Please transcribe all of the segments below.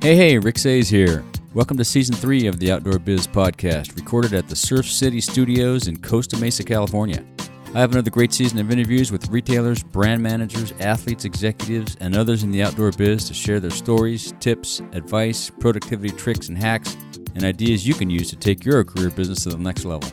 Hey, Rick Sayes here. Welcome to Season 3 of the Outdoor Biz Podcast, recorded at the Surf City Studios in Costa Mesa, California. I have another great season of interviews with retailers, brand managers, athletes, executives, and others in the outdoor biz to share their stories, tips, advice, productivity tricks and hacks, and ideas you can use to take your career business to the next level.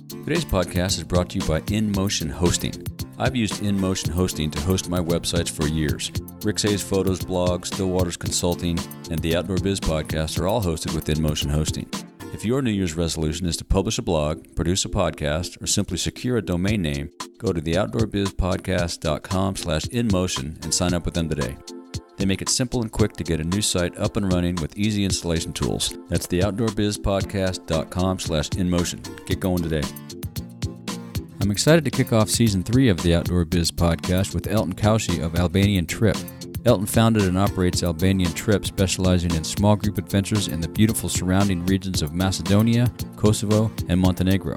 Today's podcast is brought to you by InMotion Hosting. I've used InMotion Hosting to host my websites for years. Rick Sayes Photos blog, Stillwater's Consulting, and the Outdoor Biz Podcast are all hosted with InMotion Hosting. If your New Year's resolution is to publish a blog, produce a podcast, or simply secure a domain name, go to theoutdoorbizpodcast.com/InMotion and sign up with them today. They make it simple and quick to get a new site up and running with easy installation tools. That's theoutdoorbizpodcast.com/InMotion. Get going today. I'm excited to kick off Season 3 of the Outdoor Biz Podcast with Elton Caushi of Albanian Trip. Elton founded and operates Albanian Trip, specializing in small group adventures in the beautiful surrounding regions of Macedonia, Kosovo, and Montenegro.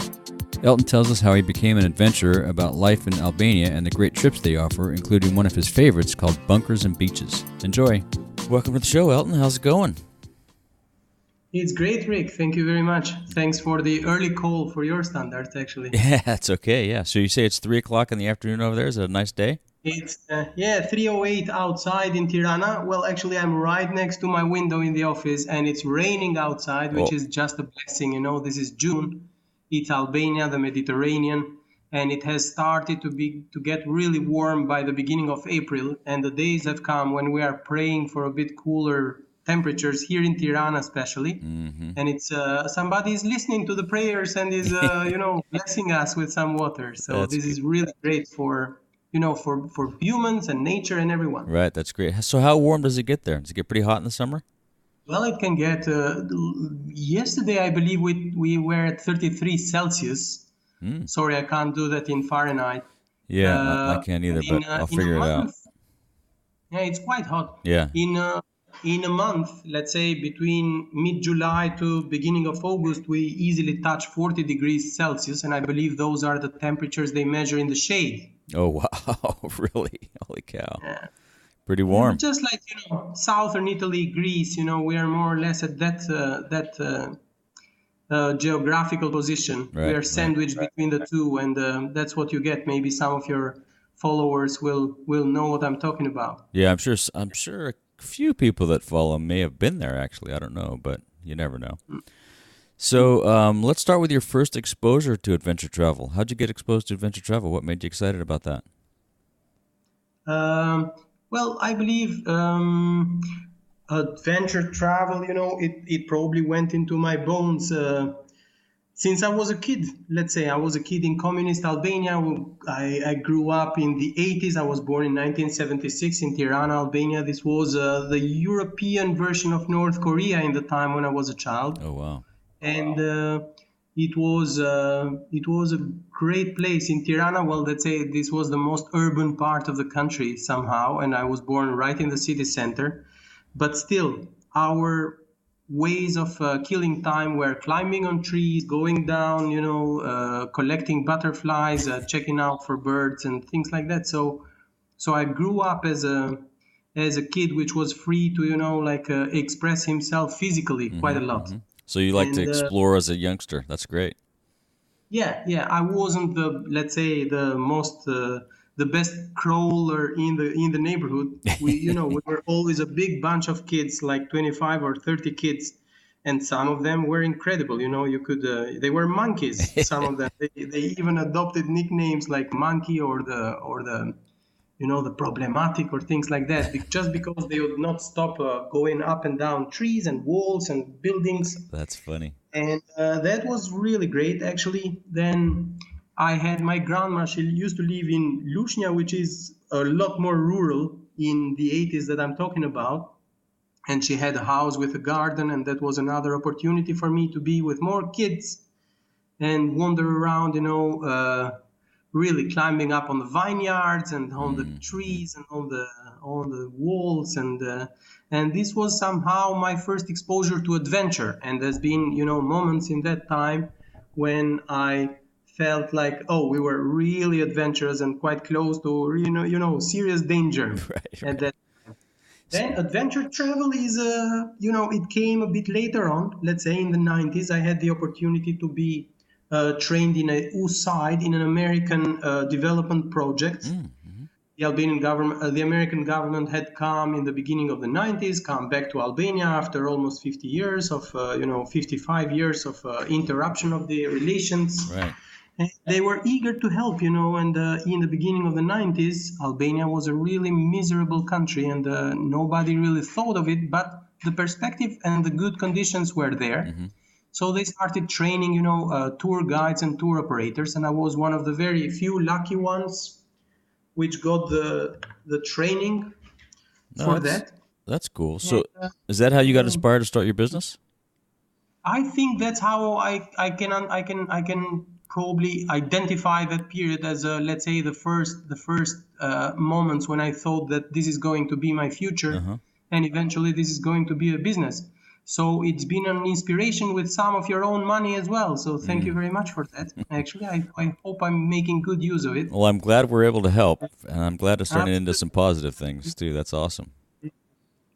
Elton tells us how he became an adventurer, about life in Albania, and the great trips they offer, including one of his favorites called Bunkers and Beaches. Enjoy. Welcome to the show, Elton. How's it going? It's great, Rick. Thank you very much. Thanks for the early call for your standards, actually. Yeah, that's okay. Yeah. So you say it's 3 o'clock in the afternoon over there. Is it a nice day? It's 3:08 outside in Tirana. Well, actually, I'm right next to my window in the office, and it's raining outside, which is just a blessing. You know, this is June. It's Albania, the Mediterranean, and it has started to get really warm by the beginning of April. And the days have come when we are praying for a bit cooler temperatures here in Tirana, especially. Mm-hmm. And it's somebody is listening to the prayers and is blessing us with some water. So this is really great for humans and nature and everyone. Right, that's great. So how warm does it get there? Does it get pretty hot in the summer? Well, it can get, yesterday I believe we were at 33 Celsius. Sorry, I can't do that in Fahrenheit. Yeah, I can't either, but I'll figure it out. Yeah, it's quite hot. Yeah. In a month, let's say between mid-July to beginning of August, we easily touch 40 degrees Celsius, and I believe those are the temperatures they measure in the shade. Oh, wow. Really? Holy cow. Yeah. Pretty warm. Just like, southern Italy, Greece, we are more or less at that geographical position. Right, we are sandwiched between the two, and that's what you get. Maybe some of your followers will know what I'm talking about. Yeah, I'm sure a few people that follow may have been there, actually. I don't know, but you never know. So let's start with your first exposure to adventure travel. How'd you get exposed to adventure travel? What made you excited about that? Well, I believe adventure travel, it probably went into my bones since I was a kid. Let's say I was a kid in communist Albania. I grew up in the 80s. I was born in 1976 in Tirana, Albania. This was the European version of North Korea in the time when I was a child. Oh, wow. And it was a great place in Tirana. Well, let's say this was the most urban part of the country somehow, and I was born right in the city center. But still, our ways of killing time were climbing on trees, going down, collecting butterflies, checking out for birds and things like that. So I grew up as a kid which was free to express himself physically quite a lot. Mm-hmm. So you like to explore as a youngster. That's great. Yeah. I wasn't the best crawler in the neighborhood. We were always a big bunch of kids, like 25 or 30 kids, and some of them were incredible. You could they were monkeys. Some of them they even adopted nicknames like Monkey or the the problematic or things like that, just because they would not stop going up and down trees and walls and buildings. That's funny. And that was really great, actually. Then I had my grandma. She used to live in Lushnja, which is a lot more rural in the 80s that I'm talking about. And she had a house with a garden, and that was another opportunity for me to be with more kids and wander around, really climbing up on the vineyards and on the trees and on the walls, and this was somehow my first exposure to adventure. And there's been moments in that time when I felt like, we were really adventurous and quite close to serious danger. Right. And that Then adventure travel is, it came a bit later on. Let's say in the 90s, I had the opportunity to be trained in a USAID, in an American development project. The American government had come in the beginning of the 90s, come back to Albania after almost 50 years of, 55 years of interruption of the relations. Right. And they were eager to help, and in the beginning of the 90s, Albania was a really miserable country and nobody really thought of it, but the perspective and the good conditions were there. So they started training, tour guides and tour operators, and I was one of the very few lucky ones which got the training for that. That's cool. So is that how you got inspired to start your business? I think that's how I can probably identify that period as let's say the first moments when I thought that this is going to be my future, and eventually this is going to be a business. So it's been an inspiration with some of your own money as well. So thank you very much for that. Actually, I hope I'm making good use of it. Well, I'm glad we're able to help, and I'm glad to turn it into some positive things too. That's awesome.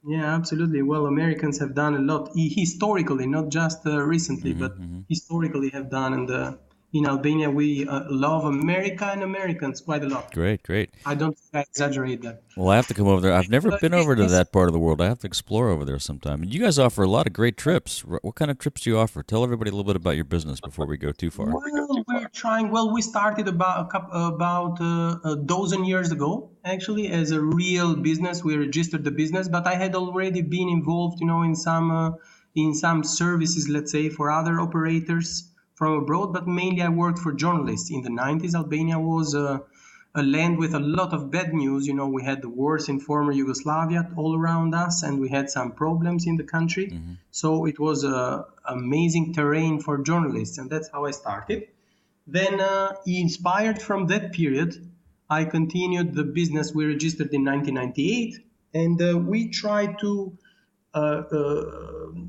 Yeah, absolutely. Well, Americans have done a lot historically, not just recently, but historically have done. And in Albania, we love America and Americans quite a lot. Great. I don't think I exaggerate that. Well, I have to come over there. I've never been over to that part of the world. I have to explore over there sometime. And you guys offer a lot of great trips. What kind of trips do you offer? Tell everybody a little bit about your business before we go too far. Well, we're trying. Well, we started about a dozen years ago, actually, as a real business. We registered the business, but I had already been involved, in some services, let's say, for other operators from abroad, but mainly I worked for journalists. In the 90s, Albania was a land with a lot of bad news. We had the wars in former Yugoslavia all around us, and we had some problems in the country. So it was an amazing terrain for journalists, and that's how I started. Then, inspired from that period, I continued the business we registered in 1998, and we tried to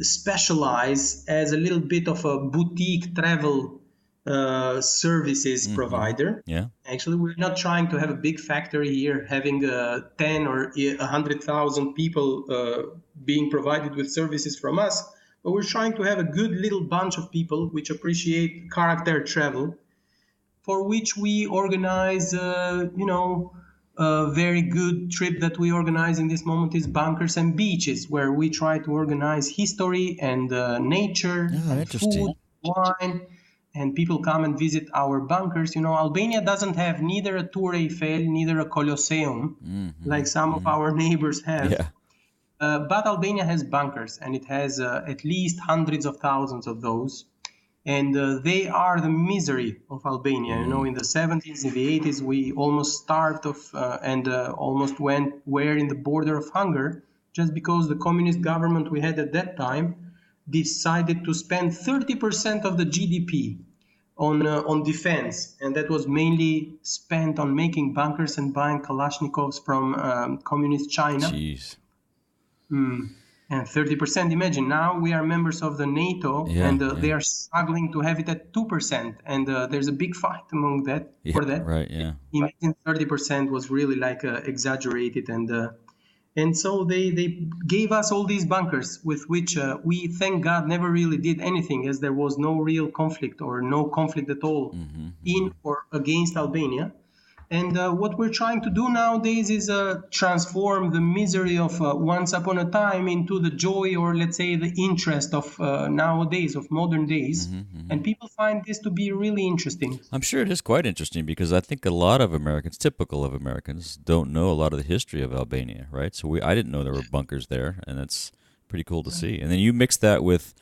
specialize as a little bit of a boutique travel services provider. Yeah. Actually, we're not trying to have a big factory here, having 10 or 100,000 people being provided with services from us, but we're trying to have a good little bunch of people which appreciate character travel, for which we organize, a very good trip that we organize in this moment is Bunkers and Beaches, where we try to organize history and nature, and food, wine, and people come and visit our bunkers. Albania doesn't have neither a Tour Eiffel, neither a Colosseum, like some of our neighbors have. Yeah. But Albania has bunkers, and it has at least hundreds of thousands of those. And they are the misery of Albania. In the 70s, in the 80s, we almost starved and almost were in the border of hunger, just because the communist government we had at that time decided to spend 30% of the GDP on defense. And that was mainly spent on making bunkers and buying Kalashnikovs from communist China. Jeez. And 30%, imagine, now we are members of the NATO, they are struggling to have it at 2%. And there's a big fight among that for that. Right, yeah. Imagine 30% was really exaggerated. And so they gave us all these bunkers with which we, thank God, never really did anything, as there was no real conflict or no conflict at all in or against Albania. And what we're trying to do nowadays is transform the misery of once upon a time into the joy, or let's say the interest of nowadays, of modern days. And people find this to be really interesting. I'm sure it is quite interesting, because I think a lot of Americans, typical of Americans, don't know a lot of the history of Albania, right? So I didn't know there were bunkers there, and that's pretty cool to see. And then you mix that with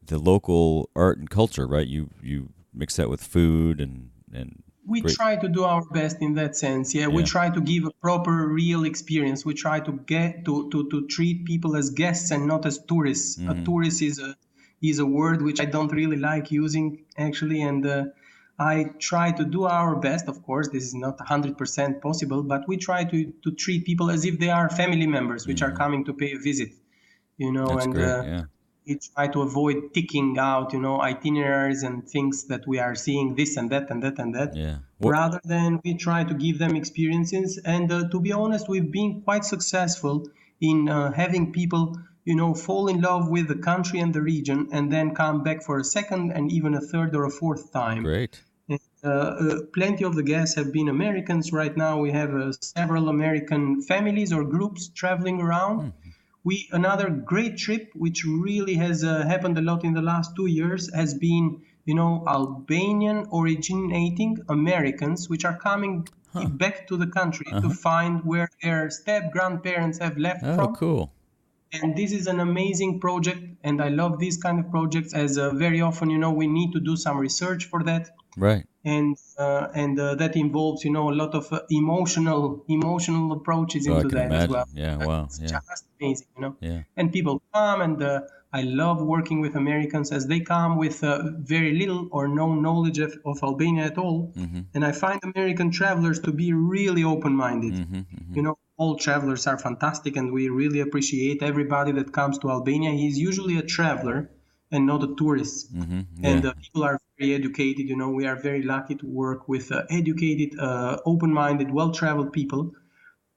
the local art and culture, right? You mix that with food and we try to do our best in that sense. Yeah, we try to give a proper, real experience. We try to get to treat people as guests and not as tourists. A tourist is a word which I don't really like using, actually, and I try to do our best. Of course, this is not 100% possible, but we try to treat people as if they are family members which are coming to pay a visit. That's great, we try to avoid ticking out, itineraries and things that we are seeing this and that and that and that. Yeah. Rather than we try to give them experiences. And to be honest, we've been quite successful in having people, fall in love with the country and the region, and then come back for a second and even a third or a fourth time. Great. Plenty of the guests have been Americans. Right now we have several American families or groups traveling around. Another great trip, which really has happened a lot in the last 2 years, has been, Albanian originating Americans, which are coming back to the country to find where their step-grandparents have left from. Oh, cool. And this is an amazing project, and I love these kind of projects, as very often, we need to do some research for that. Right. And that involves, a lot of emotional approaches into that as well. Yeah, wow. It's just amazing, Yeah. And people come, and I love working with Americans as they come with very little or no knowledge of Albania at all. And I find American travelers to be really open-minded. All travelers are fantastic, and we really appreciate everybody that comes to Albania. He's usually a traveler and not a tourist. And people are very educated. We are very lucky to work with educated, open-minded, well-traveled people.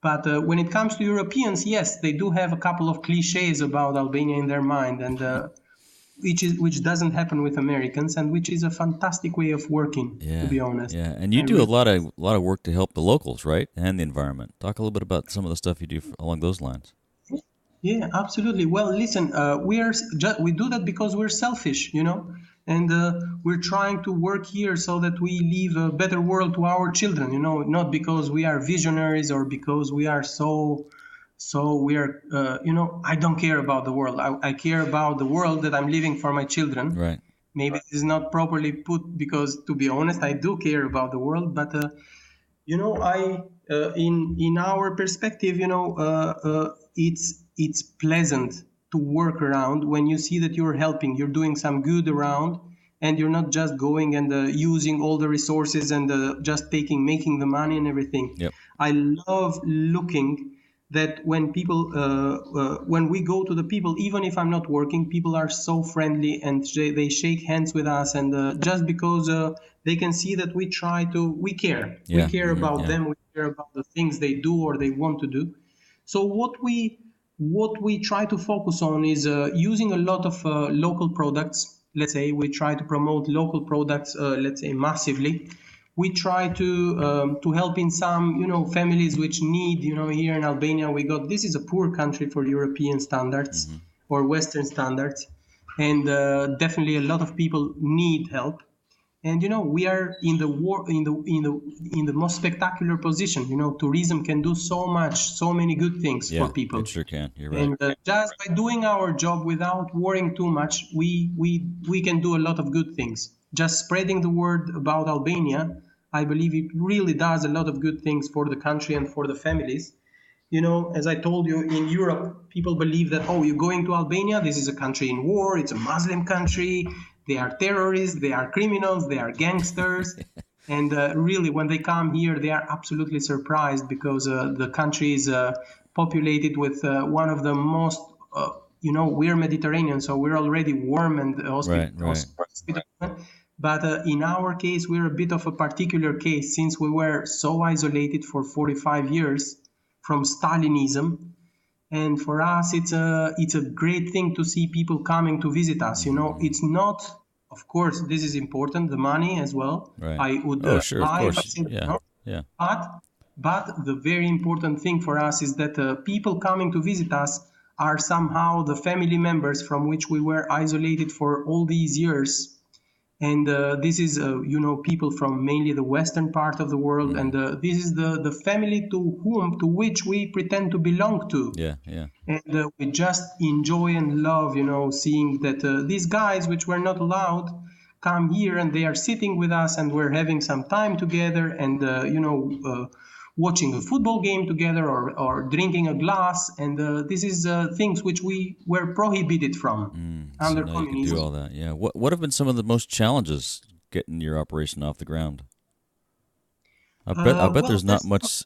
But when it comes to Europeans, yes, they do have a couple of cliches about Albania in their mind, and which doesn't happen with Americans, and which is a fantastic way of working, to be honest. Yeah, and you do a lot of work to help the locals, right, and the environment. Talk a little bit about some of the stuff you do along those lines. Yeah, absolutely. Well, listen, we do that because we're selfish, and we're trying to work here so that we leave a better world to our children, not because we are visionaries or because we are I don't care about the world. I care about the world that I'm leaving for my children. Right. Maybe this is not properly put, because, to be honest, I do care about the world, but in our perspective, it's pleasant to work around when you see that you're helping, you're doing some good around, and you're not just going and using all the resources and just making the money and everything. Yep. I love looking that when people, when we go to the people, even if I'm not working, people are so friendly, and they shake hands with us, and just because they can see that we care. Yeah. We care about them. We care about the things they do or they want to do. So what we try to focus on is using a lot of local products. Let's say we try to promote local products, massively. We try to help in some, families which need, here in Albania, this is a poor country for European standards or Western standards. And definitely a lot of people need help. And, we are in the most spectacular position. Tourism can do so much, so many good things for people. It sure can. You're right. And just by doing our job without worrying too much, we can do a lot of good things. Just spreading the word about Albania, I believe it really does a lot of good things for the country and for the families. As I told you, in Europe, people believe that, you're going to Albania, this is a country in war, it's a Muslim country, they are terrorists, they are criminals, they are gangsters. And really, when they come here, they are absolutely surprised, because the country is populated with one of the most, we're Mediterranean, so we're already warm and hospitable. But in our case, we're a bit of a particular case, since we were so isolated for 45 years from Stalinism. And for us, it's a great thing to see people coming to visit us. It's not, of course, this is important, the money as well. Right. I would sure, of course. Yeah. But the very important thing for us is that people coming to visit us are somehow the family members from which we were isolated for all these years. And this is, people from mainly the western part of the world, and this is the family to which we pretend to belong to. Yeah. And we just enjoy and love, seeing that these guys, which were not allowed, come here and they are sitting with us, and we're having some time together, and watching a football game together, or drinking a glass, and this is things which we were prohibited from under communism. You can do all that, yeah. What have been some of the most challenges getting your operation off the ground? I bet there's not much.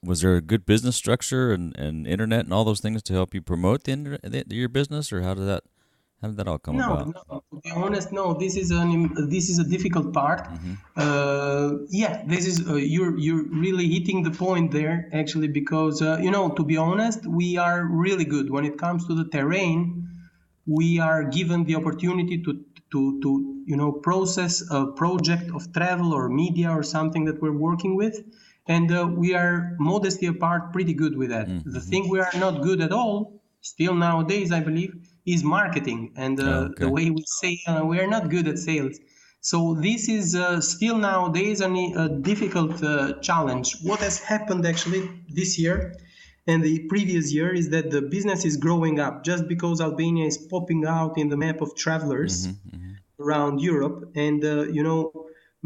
Was there a good business structure and internet and all those things to help you promote your business, or how did that How did that all come No, about? no. To be honest, no. This is a difficult part. Mm-hmm. Yeah, this is you're really hitting the point there, actually, because to be honest, we are really good when it comes to the terrain. We are given the opportunity to process a project of travel or media or something that we're working with, and we are, modesty apart, pretty good with that. The Mm-hmm. thing we are not good at all, still nowadays, I believe, is marketing, and Oh, the okay. way we say we are not good at sales. So this is still nowadays a difficult challenge. What has happened actually this year and the previous year is that the business is growing up just because Albania is popping out in the map of travelers Mm-hmm. Mm-hmm. around Europe. And,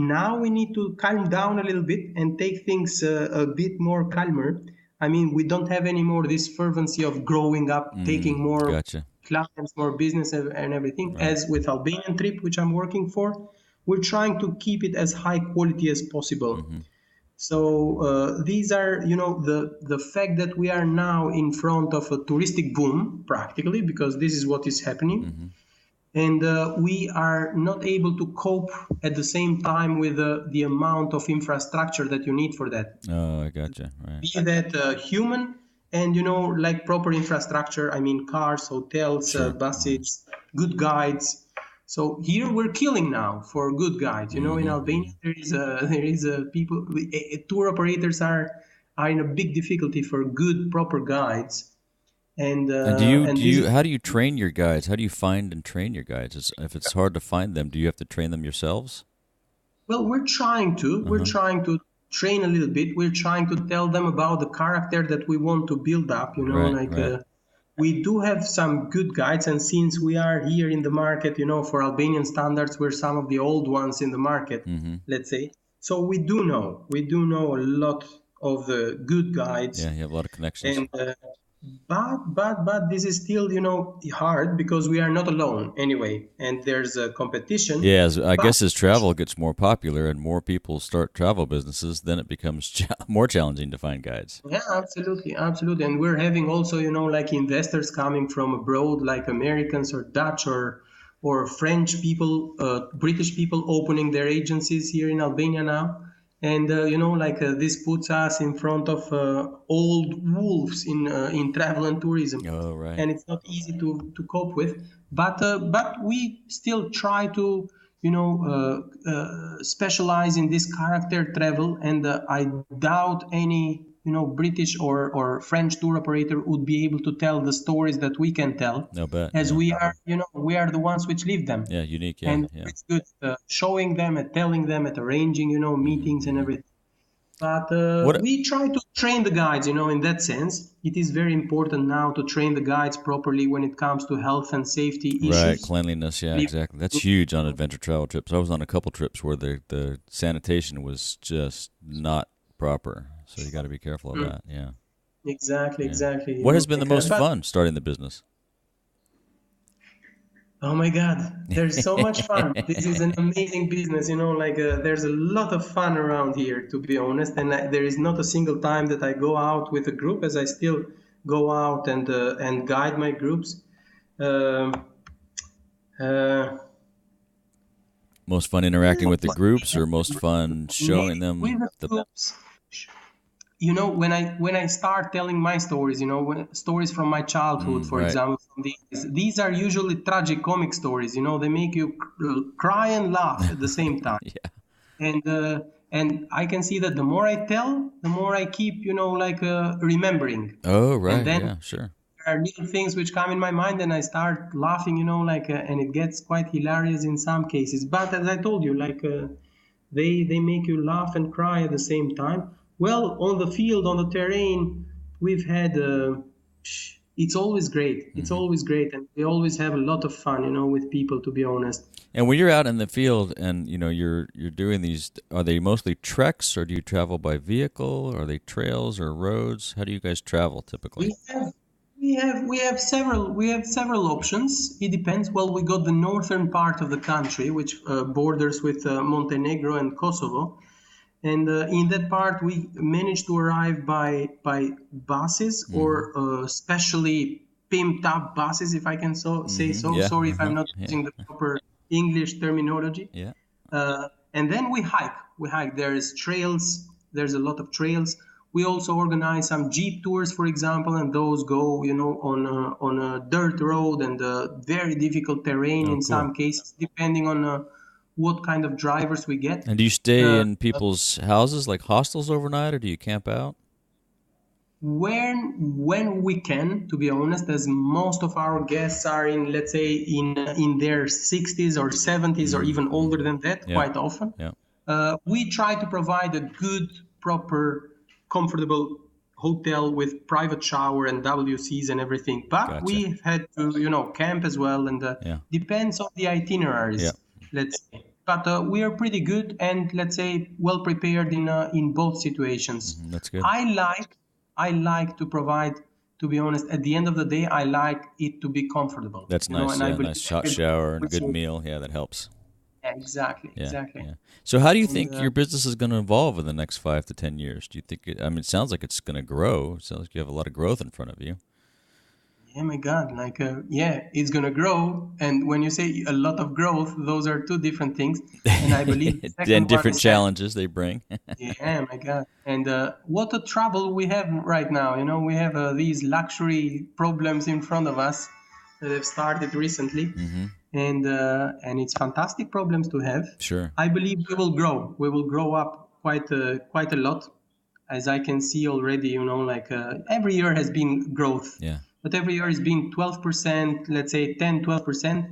now we need to calm down a little bit and take things a bit more calmer. I mean, we don't have anymore this fervency of growing up, taking more Gotcha. clients, more business and everything. Right. As with Albanian Trip, which I'm working for, we're trying to keep it as high quality as possible. Mm-hmm. So these are, the fact that we are now in front of a touristic boom, practically, because this is what is happening. Mm-hmm. And we are not able to cope at the same time with the amount of infrastructure that you need for that. Oh, I gotcha. Right. Be that human and, like proper infrastructure. I mean, cars, hotels, Sure. buses, good guides. So here we're killing now for good guides. In Albania there is a people, tour operators are in a big difficulty for good proper guides. And how do you train your guides? How do you find and train your guides? If it's hard to find them, do you have to train them yourselves? Well, we're trying to. We're trying to train a little bit. We're trying to tell them about the character that we want to build up. Right. We do have some good guides, and since we are here in the market, for Albanian standards, we're some of the old ones in the market, let's say. So we do know a lot of the good guides. Yeah, you have a lot of connections. And but this is still hard because we are not alone anyway, and there's a competition. Yeah, I guess as travel gets more popular and more people start travel businesses, then it becomes more challenging to find guides. Yeah, absolutely, and we're having also like investors coming from abroad, like Americans or Dutch or French people, British people opening their agencies here in Albania now. And this puts us in front of old wolves in travel and tourism. Oh, right. And it's not easy to cope with. But we still try to specialize in this character travel. And I doubt any British or French tour operator would be able to tell the stories that we can tell. No bet. As we are the ones which live them. Yeah, unique. Yeah, and yeah. it's good showing them and telling them at arranging meetings and everything. But we try to train the guides in that sense. It is very important now to train the guides properly when it comes to health and safety issues. Right, cleanliness. Yeah, exactly. That's huge on adventure travel trips. I was on a couple trips where the sanitation was just not proper. So you got to be careful of that. Yeah. Exactly. What has been the most fun starting the business? Oh my God, there's so much fun. This is an amazing business, there's a lot of fun around here, to be honest. And there is not a single time that I go out with a group, as I still go out and guide my groups. Most fun interacting with the groups, or most fun showing them the groups? When I start telling my stories, stories from my childhood, for example, these are usually tragic comic stories. They make you cry and laugh at the same time. Yeah. And I can see that the more I tell, the more I keep, remembering. Oh, right. And then yeah, sure. There are little things which come in my mind, and I start laughing, and it gets quite hilarious in some cases. But as I told you, they make you laugh and cry at the same time. Well, on the field, on the terrain, we've had, it's always great. It's always great. And we always have a lot of fun, with people, to be honest. And when you're out in the field and, you're doing these, are they mostly treks, or do you travel by vehicle? Are they trails or roads? How do you guys travel typically? We have several options. It depends. Well, we got the northern part of the country, which borders with Montenegro and Kosovo. And in that part, we managed to arrive by buses or specially pimped up buses, if I can say so. Yeah. Sorry if I'm not Yeah. using the proper English terminology. Yeah. And then we hike. There's trails. There's a lot of trails. We also organize some jeep tours, for example, and those go, on a dirt road and very difficult terrain Oh, in cool. some cases, depending on what kind of drivers we get. And do you stay Uh, in people's houses, like hostels overnight, or do you camp out? when we can, to be honest, as most of our guests are in, let's say, in their 60s or 70s or even older than that, Yeah. quite often. Yeah. We try to provide a good, proper, comfortable hotel with private shower and WCs and everything. But Gotcha. we've had to, camp as well, and Yeah. depends on the itineraries, Yeah. let's say. But we are pretty good and, let's say, well prepared in both situations. That's good. I like to provide. To be honest, at the end of the day, I like it to be comfortable. That's nice. And I Yeah, believe nice hot shower and a good everyone- meal. Yeah, that helps. Yeah, exactly. Yeah. Exactly. Yeah. So how do you think your business is going to evolve in the next 5 to 10 years? Do you think it sounds like it's going to grow. It sounds like you have a lot of growth in front of you. Yeah, my God, it's gonna grow. And when you say a lot of growth, those are two different things. And I believe the second And one different is challenges they bring. yeah, my God. And what a trouble we have right now. We have these luxury problems in front of us that have started recently. And it's fantastic problems to have. Sure. I believe we will grow. We will grow up quite a lot, as I can see already. Every year has been growth. Yeah. But every year has been 12%, let's say 10, 12%.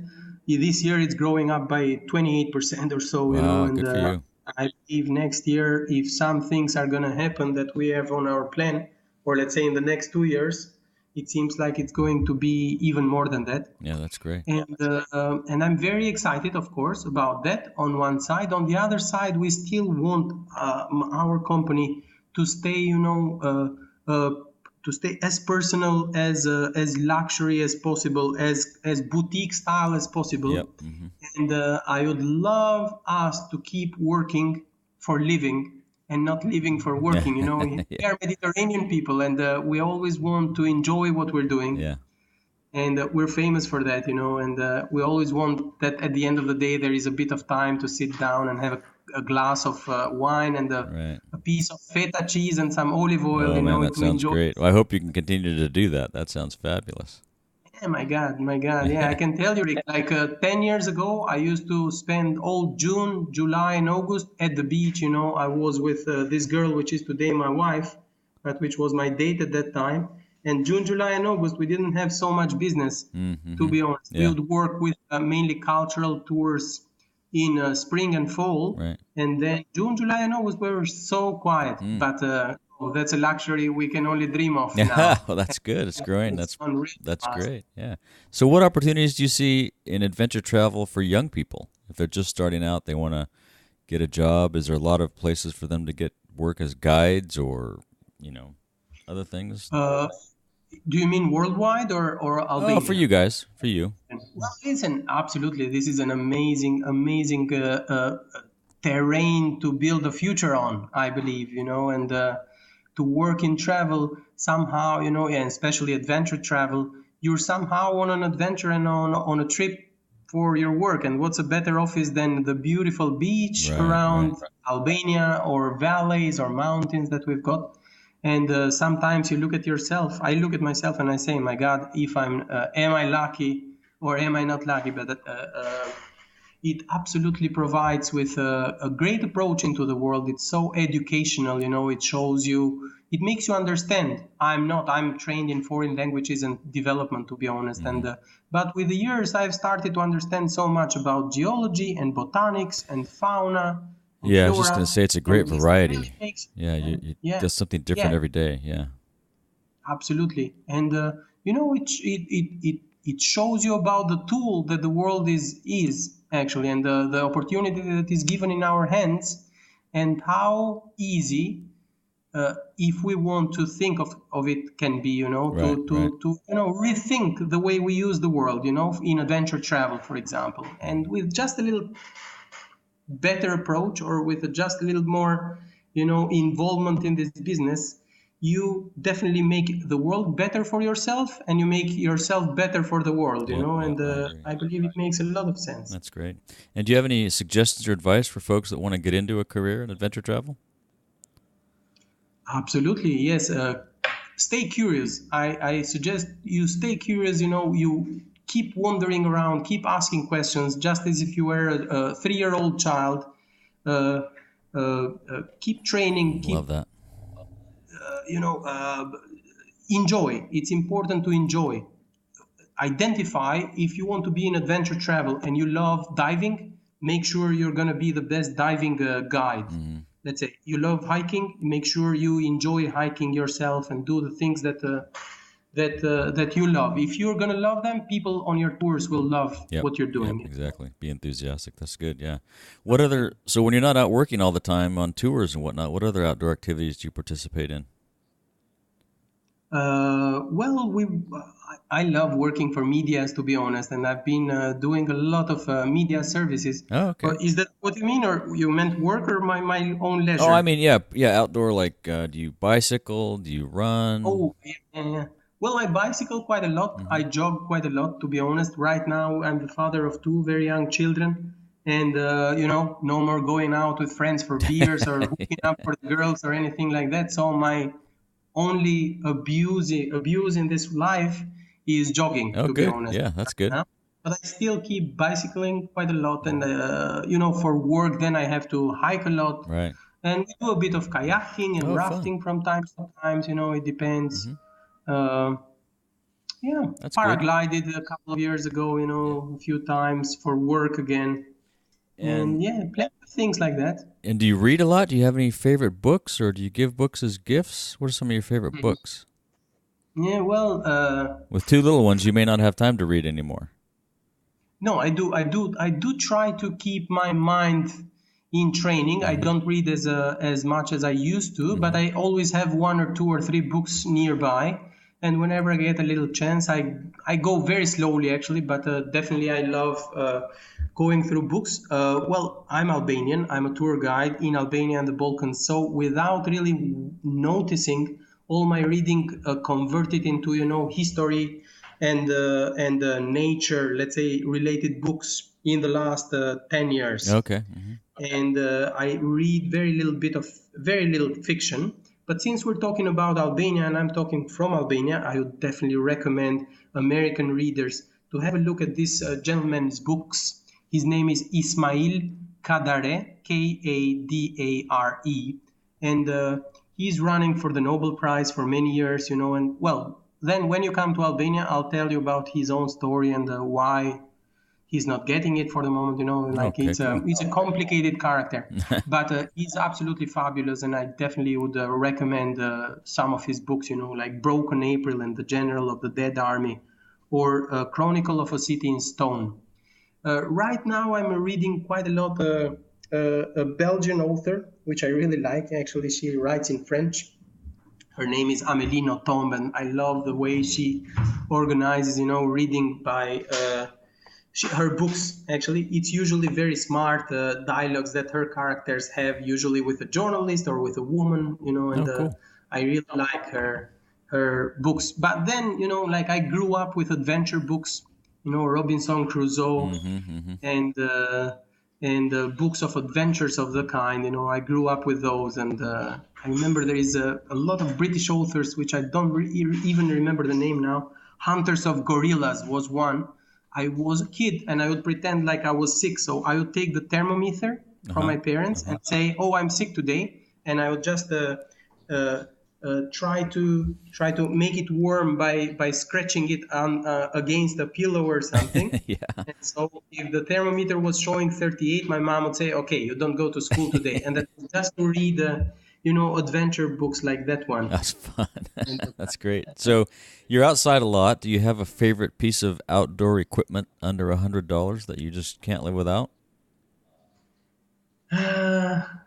This year it's growing up by 28% or so. Wow, And good for you. I believe next year, if some things are going to happen that we have on our plan, or let's say in the next 2 years, it seems like it's going to be even more than that. Yeah, that's great. And I'm very excited, of course, about that on one side. On the other side, we still want our company to stay, to stay as personal, as luxury as possible, as boutique style as possible. Yep. And I would love us to keep working for living and not living for working. We are Mediterranean people, and we always want to enjoy what we're doing. Yeah. And we're famous for that, and we always want that at the end of the day, there is a bit of time to sit down and have a glass of wine and a piece of feta cheese and some olive oil, Oh, man, that to sounds enjoy. great. Well, I hope you can continue to do that. That sounds fabulous. Yeah, my God. Yeah, I can tell you, Rick, 10 years ago, I used to spend all June, July, and August at the beach. I was with this girl, which is today my wife, but which was my date at that time. And June, July, and August, we didn't have so much business, to be honest. Yeah. We would work with mainly cultural tours in spring and fall. Right. And then June, July, and August were so quiet. But that's a luxury we can only dream of now. Well, that's good. It's growing. It's unreal That's fast. great. Yeah. So what opportunities do you see in adventure travel for young people? If they're just starting out, they want to get a job. Is there a lot of places for them to get work as guides or, other things? Do you mean worldwide or Albania? Oh, for you guys. For you. Well, listen, absolutely. This is an amazing terrain to build a future on, I believe, and to work in travel somehow, and especially adventure travel, you're somehow on an adventure and on a trip for your work. And what's a better office than the beautiful beach around Albania or valleys or mountains that we've got? And sometimes you look at yourself. I look at myself and I say, my God, if am I lucky or am I not lucky? But it absolutely provides with a great approach into the world. It's so educational, it shows you, it makes you understand. I'm trained in foreign languages and development, to be honest. But with the years, I've started to understand so much about geology and botanics and fauna. Yeah, I was just going to say it's a great variety. Yeah, you Yeah. does something different every day. Yeah. Absolutely. And, it shows you about the tool that the world is actually, and the opportunity that is given in our hands, and how easy, if we want to think of it, can be, to rethink the way we use the world, in adventure travel, for example. And with just a little better approach, or with just a little more, involvement in this business, you definitely make the world better for yourself, and you make yourself better for the world, Yep, and I agree. I believe it makes a lot of sense. That's great. And do you have any suggestions or advice for folks that want to get into a career in adventure travel? Absolutely, yes. Stay curious. I suggest you stay curious, you keep wandering around, keep asking questions, just as if you were a 3-year-old child. Uh, Keep training, keep, Love that. Enjoy. It's important to enjoy. Identify if you want to be in adventure travel and you love diving, make sure you're going to be the best diving guide. Mm-hmm. Let's say you love hiking, make sure you enjoy hiking yourself and do the things that you love. If you're going to love them, people on your tours will love what you're doing. Yep, exactly. Be enthusiastic. That's good. Yeah. So when you're not out working all the time on tours and whatnot, what other outdoor activities do you participate in? I love working for medias, to be honest, and I've been doing a lot of media services. Oh, okay. Is that what you mean, or you meant work, or my own leisure? Oh, I mean, yeah, outdoor. Like, do you bicycle? Do you run? Oh, yeah. Well, I bicycle quite a lot. Mm-hmm. I jog quite a lot, to be honest. Right now, I'm the father of 2 very young children, and no more going out with friends for beers or hooking up for the girls or anything like that. So my only abuse in this life is jogging, to be honest. Yeah, that's good. But I still keep bicycling quite a lot, and for work, then I have to hike a lot. Right. And we do a bit of kayaking and rafting from time to time. It depends. Mm-hmm. That's paraglided good. A couple of years ago, a few times for work again. And plenty of things like that. And do you read a lot? Do you have any favorite books, or do you give books as gifts? What are some of your favorite books? Yeah, well, with 2 little ones, you may not have time to read anymore. No, I do try to keep my mind in training. I don't read as much as I used to, but I always have 1 or 2 or 3 books nearby. And whenever I get a little chance, I go very slowly, actually, but definitely I love going through books. Well, I'm Albanian. I'm a tour guide in Albania and the Balkans. So without really noticing, all my reading converted into, history and nature, let's say, related books in the last 10 years. Okay. Mm-hmm. And I read very little fiction. But since we're talking about Albania and I'm talking from Albania, I would definitely recommend American readers to have a look at this gentleman's books. His name is Ismail Kadare, Kadare. And he's running for the Nobel Prize for many years, and well, then when you come to Albania, I'll tell you about his own story and why he's not getting it for the moment, it's a complicated character, but he's absolutely fabulous. And I definitely would recommend some of his books, like Broken April and The General of the Dead Army, or Chronicle of a City in Stone. Right now, I'm reading quite a lot a Belgian author, which I really like. Actually, she writes in French. Her name is Amélie Nothomb, and I love the way she organizes, reading by her books. Actually, it's usually very smart dialogues that her characters have, usually with a journalist or with a woman, and cool. I really like her books. But then, I grew up with adventure books, Robinson Crusoe, and books of adventures of the kind. I grew up with those, and I remember there is a lot of British authors, which I don't even remember the name now. Hunters of Gorillas was one. I was a kid and I would pretend like I was sick. So I would take the thermometer from my parents and say, "Oh, I'm sick today," and I would just try to make it warm by scratching it on against a pillow or something. And so if the thermometer was showing 38, my mom would say, "Okay, you don't go to school today," and that was just to read adventure books like that one. That's fun. That's great. So you're outside a lot. Do you have a favorite piece of outdoor equipment under $100 that you just can't live without?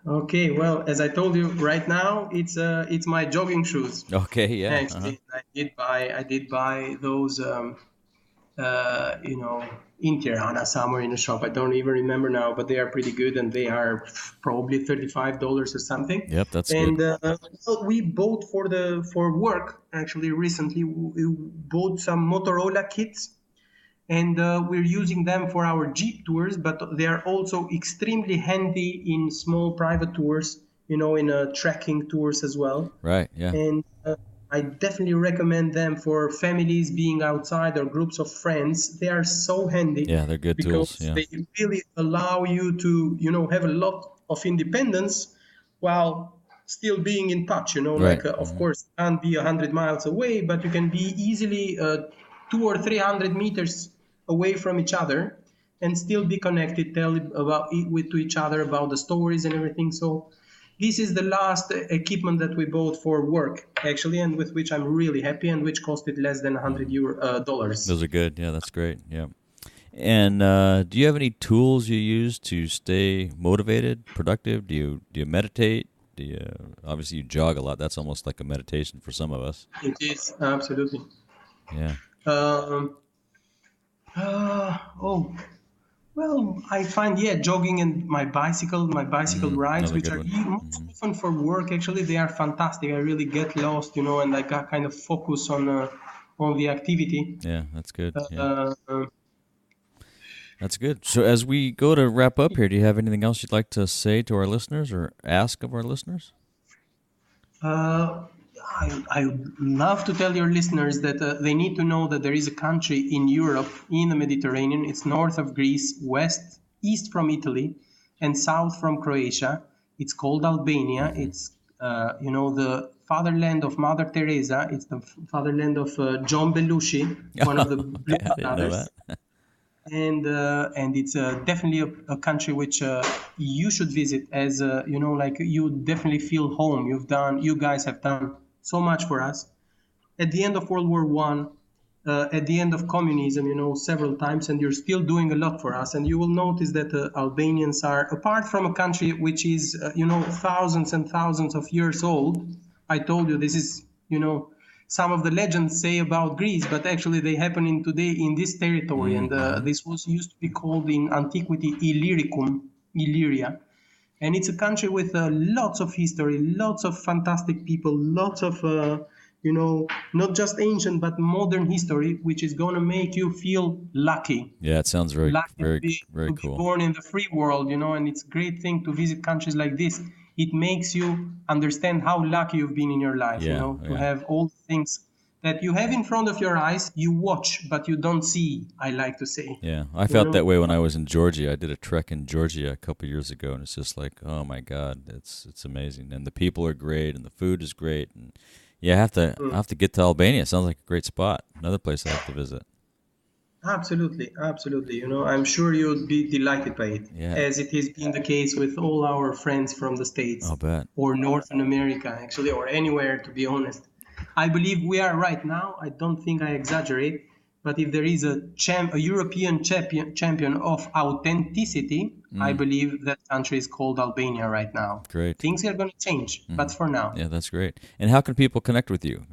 Okay, well, as I told you, right now it's my jogging shoes. Okay, yeah. Actually, I did buy those in Tirana, somewhere in a shop. I don't even remember now, but they are pretty good, and they are probably $35 or something. Yep, that's and, good. well, we bought for work, actually, recently. We bought some Motorola kits, and we're using them for our Jeep tours, but they are also extremely handy in small private tours, in trekking tours as well. Right, yeah. And I definitely recommend them for families being outside or groups of friends. They are so handy. Yeah, they're good because tools. Yeah. they really allow you to, have a lot of independence while still being in touch. Right. Of course, you can't be 100 miles away, but you can be easily 200 or 300 meters away from each other and still be connected, tell to each other about the stories and everything. So this is the last equipment that we bought for work, actually, and with which I'm really happy, and which costed less than $100. Those are good. Yeah, that's great. Yeah. And do you have any tools you use to stay motivated, productive? Do you meditate? Obviously you jog a lot. That's almost like a meditation for some of us. It is, absolutely. Yeah. Well, I find, jogging and my bicycle rides, which are most often for work, actually, they are fantastic. I really get lost, and I got kind of focus on the activity. Yeah, that's good. That's good. So as we go to wrap up here, do you have anything else you'd like to say to our listeners or ask of our listeners? I would love to tell your listeners that they need to know that there is a country in Europe, in the Mediterranean. It's north of Greece, east from Italy, and south from Croatia. It's called Albania. It's, the fatherland of Mother Teresa. It's the fatherland of John Belushi, one of the Blue Brothers. And it's definitely a country which you should visit, as you definitely feel home. You guys have done so much for us. At the end of World War I, at the end of communism, several times, and you're still doing a lot for us. And you will notice that Albanians are, apart from a country which is, thousands and thousands of years old. I told you this is, some of the legends say about Greece, but actually they happen today in this territory. And this was used to be called in antiquity Illyricum, Illyria. And it's a country with lots of history, lots of fantastic people, lots of, not just ancient, but modern history, which is going to make you feel lucky. Yeah, it sounds very, lucky very, to cool. be born in the free world, and it's a great thing to visit countries like this. It makes you understand how lucky you've been in your life, to have all the things that you have in front of your eyes, you watch, but you don't see, I like to say. Yeah, I felt that way when I was in Georgia. I did a trek in Georgia a couple of years ago, and it's just like, oh my God, it's amazing. And the people are great, and the food is great. And yeah, I have to get to Albania. It sounds like a great spot. Another place I have to visit. Absolutely. I'm sure you'd be delighted by it, as it has been the case with all our friends from the States. I'll bet. Or Northern America, actually, or anywhere, to be honest. I believe we are right now, I don't think I exaggerate, but if there is a European champion of authenticity, I believe that country is called Albania right now. Great. Things are going to change, but for now. Yeah, that's great. And how can people connect with you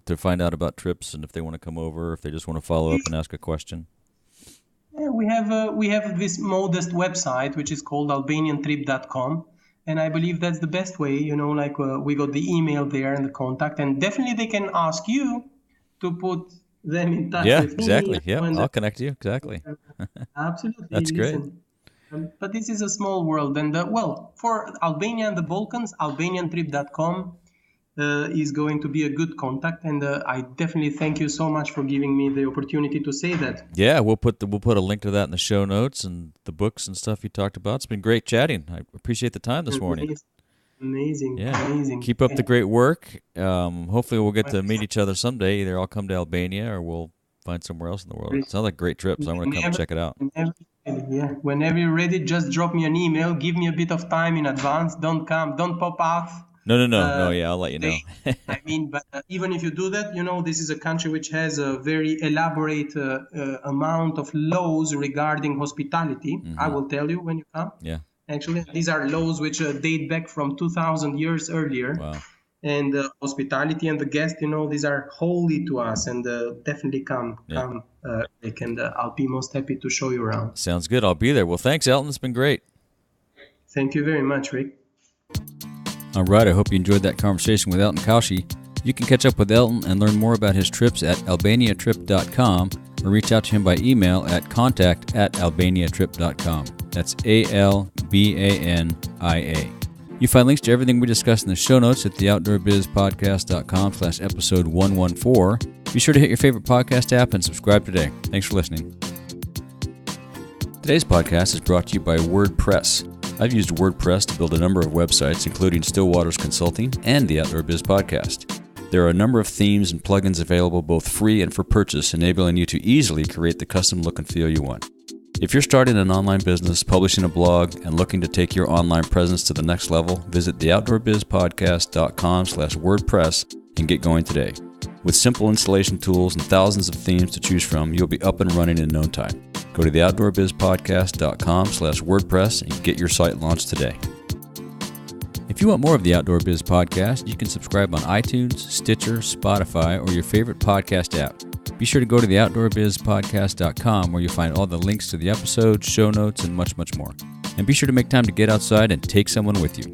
to find out about trips, and if they want to come over, if they just want to follow up and ask a question? Yeah, we have this modest website, which is called albaniantrip.com. And I believe that's the best way, we got the email there and the contact. And definitely they can ask you to put them in touch with me. Exactly. Yeah, I'll connect you. Exactly. Absolutely. That's great. But this is a small world. And, for Albania and the Balkans, albaniantrip.com is going to be a good contact. And I definitely thank you so much for giving me the opportunity to say that. Yeah, we'll put a link to that in the show notes and the books and stuff you talked about. It's been great chatting. I appreciate the time this morning. Amazing. Yeah. Amazing. Keep up the great work. Hopefully we'll get to meet each other someday. Either I'll come to Albania or we'll find somewhere else in the world. It sounds like a great trip, so I'm going to come check it out. Whenever you're ready, just drop me an email. Give me a bit of time in advance. Don't pop off. No. Yeah, I'll let you know. But even if you do that, this is a country which has a very elaborate amount of laws regarding hospitality. I will tell you when you come. Yeah. Actually, these are laws which date back from 2,000 years earlier. Wow. And hospitality and the guests, these are holy to us, and definitely come, Rick, and I'll be most happy to show you around. Sounds good. I'll be there. Well, thanks, Elton. It's been great. Thank you very much, Rick. All right. I hope you enjoyed that conversation with Elton Caushi. You can catch up with Elton and learn more about his trips at albaniatrip.com or reach out to him by email at contact@albaniatrip.com. That's ALBANIA. You find links to everything we discussed in the show notes at theoutdoorbizpodcast.com/episode 114. Be sure to hit your favorite podcast app and subscribe today. Thanks for listening. Today's podcast is brought to you by WordPress. I've used WordPress to build a number of websites, including Stillwater's Consulting and the Outdoor Biz Podcast. There are a number of themes and plugins available both free and for purchase, enabling you to easily create the custom look and feel you want. If you're starting an online business, publishing a blog, and looking to take your online presence to the next level, visit theoutdoorbizpodcast.com/WordPress and get going today. With simple installation tools and thousands of themes to choose from, you'll be up and running in no time. Go to theoutdoorbizpodcast.com/WordPress and get your site launched today. If you want more of the Outdoor Biz Podcast, you can subscribe on iTunes, Stitcher, Spotify, or your favorite podcast app. Be sure to go to theoutdoorbizpodcast.com where you'll find all the links to the episodes, show notes, and much, much more. And be sure to make time to get outside and take someone with you.